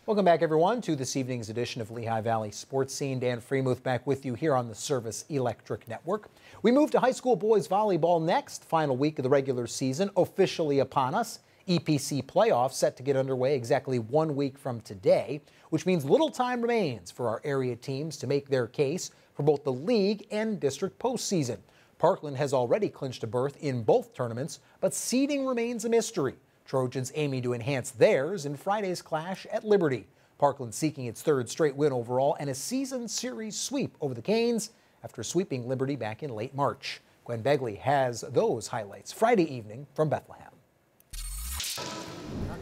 Welcome back, everyone, to this evening's edition of Lehigh Valley Sports Scene. Dan Freemuth back with you here on the Service Electric Network. We move to high school boys volleyball next. Final week of the regular season officially upon us. EPC playoffs set to get underway exactly 1 week from today, which means little time remains for our area teams to make their case for both the league and district postseason. Parkland has already clinched a berth in both tournaments, but seeding remains a mystery. Trojans aiming to enhance theirs in Friday's clash at Liberty. Parkland seeking its third straight win overall and a season series sweep over the Canes after sweeping Liberty back in late March. Gwen Begley has those highlights Friday evening from Bethlehem.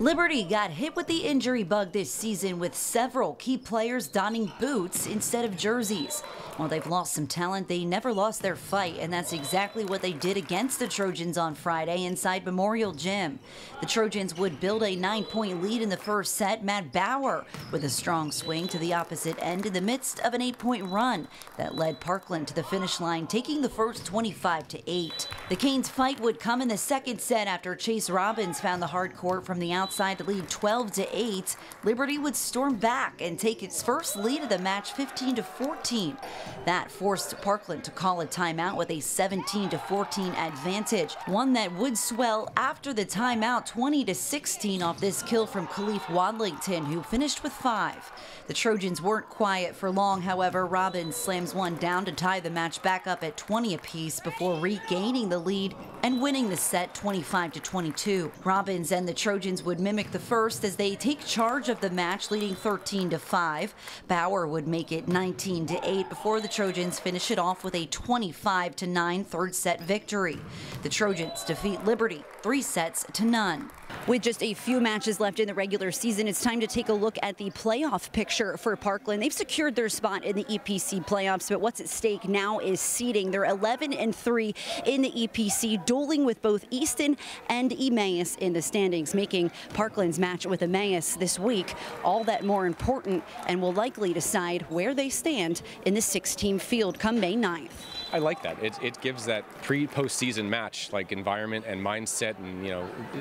Liberty got hit with the injury bug this season, with several key players donning boots instead of jerseys. While they've lost some talent, they never lost their fight, and that's exactly what they did against the Trojans on Friday inside Memorial Gym. The Trojans would build a 9-point lead in the first set. Matt Bauer with a strong swing to the opposite end in the midst of an 8-point run that led Parkland to the finish line, taking the first 25-8. The Canes' fight would come in the second set after Chase Robbins found the hard court from the outside to lead 12-8. Liberty would storm back and take its first lead of the match, 15-14. That forced Parkland to call a timeout with a 17-14 advantage, one that would swell after the timeout, 20-16 off this kill from Khalif Wadlington, who finished with 5. The Trojans weren't quiet for long, however. Robbins slams one down to tie the match back up at 20 apiece before regaining the lead and winning the set 25-22. Robbins and the Trojans would mimic the first as they take charge of the match, leading 13-5. Bauer would make it 19-8 before the Trojans finish it off with a 25-9 third set victory. The Trojans defeat Liberty 3-0. With just a few matches left in the regular season, it's time to take a look at the playoff picture for Parkland. They've secured their spot in the EPC playoffs, but what's at stake now is seeding. They're 11-3 in the EPC, dueling with both Easton and Emmaus in the standings, making Parkland's match with Emmaus this week all that more important and will likely decide where they stand in the 6-team field come May 9th. I like that. It gives that pre-postseason match like environment and mindset, and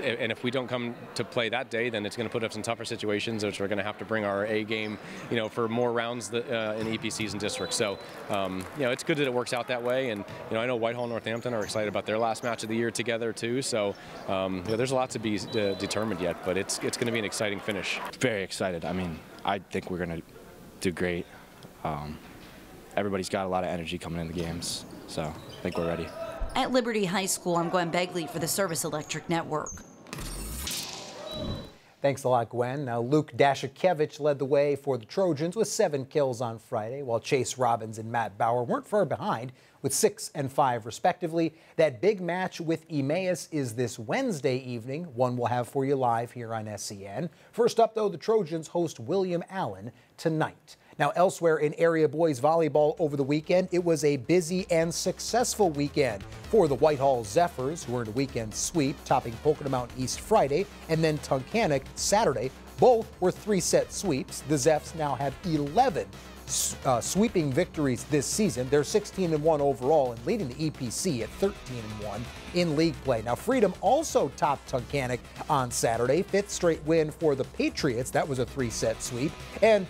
and if we don't come to play that day, then it's going to put us in tougher situations, which we're going to have to bring our A game, for more rounds in EPCs and districts. So, it's good that it works out that way. And I know Whitehall and Northampton are excited about their last match of the year together too. So, there's a lot to be determined yet, but it's going to be an exciting finish. Very excited. I mean, I think we're going to do great. Everybody's got a lot of energy coming in the games, so I think we're ready. At Liberty High School, I'm Gwen Begley for the Service Electric Network. Thanks a lot, Gwen. Now, Luke Dashikevich led the way for the Trojans with 7 kills on Friday, while Chase Robbins and Matt Bauer weren't far behind with 6 and 5, respectively. That big match with Emmaus is this Wednesday evening. One we'll have for you live here on SEN. First up, though, the Trojans host William Allen tonight. Now, elsewhere in area boys volleyball over the weekend, it was a busy and successful weekend for the Whitehall Zephyrs, who earned a weekend sweep, topping Pocono Mountain East Friday and then Tunkhannock Saturday. Both were 3-set sweeps. The Zephs now have 11 sweeping victories this season. They're 16-1 overall and leading the EPC at 13-1 in league play. Now, Freedom also topped Tunkhannock on Saturday. 5th straight win for the Patriots. That was a 3-set sweep. And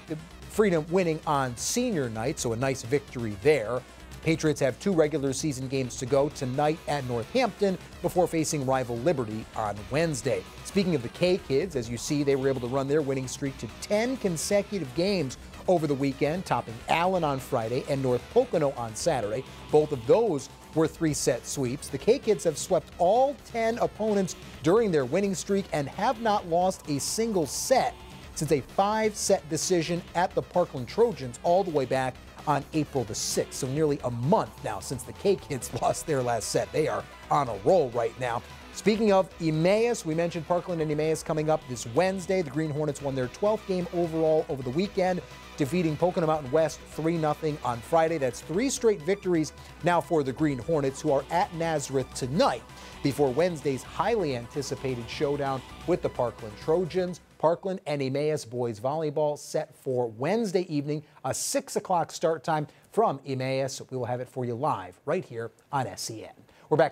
Freedom winning on senior night, so a nice victory there. Patriots have 2 regular season games to go tonight at Northampton before facing rival Liberty on Wednesday. Speaking of the K-Kids, as you see, they were able to run their winning streak to 10 consecutive games over the weekend, topping Allen on Friday and North Pocono on Saturday. Both of those were 3-set sweeps. The K-Kids have swept all 10 opponents during their winning streak and have not lost a single set since a 5-set decision at the Parkland Trojans all the way back on April the 6th. So nearly a month now since the K-Kids lost their last set. They are on a roll right now. Speaking of Emmaus, we mentioned Parkland and Emmaus coming up this Wednesday. The Green Hornets won their 12th game overall over the weekend, defeating Pocono Mountain West 3-0 on Friday. That's 3 straight victories now for the Green Hornets, who are at Nazareth tonight before Wednesday's highly anticipated showdown with the Parkland Trojans. Parkland and Emmaus boys volleyball set for Wednesday evening, a 6 o'clock start time from Emmaus. We will have it for you live right here on SEN.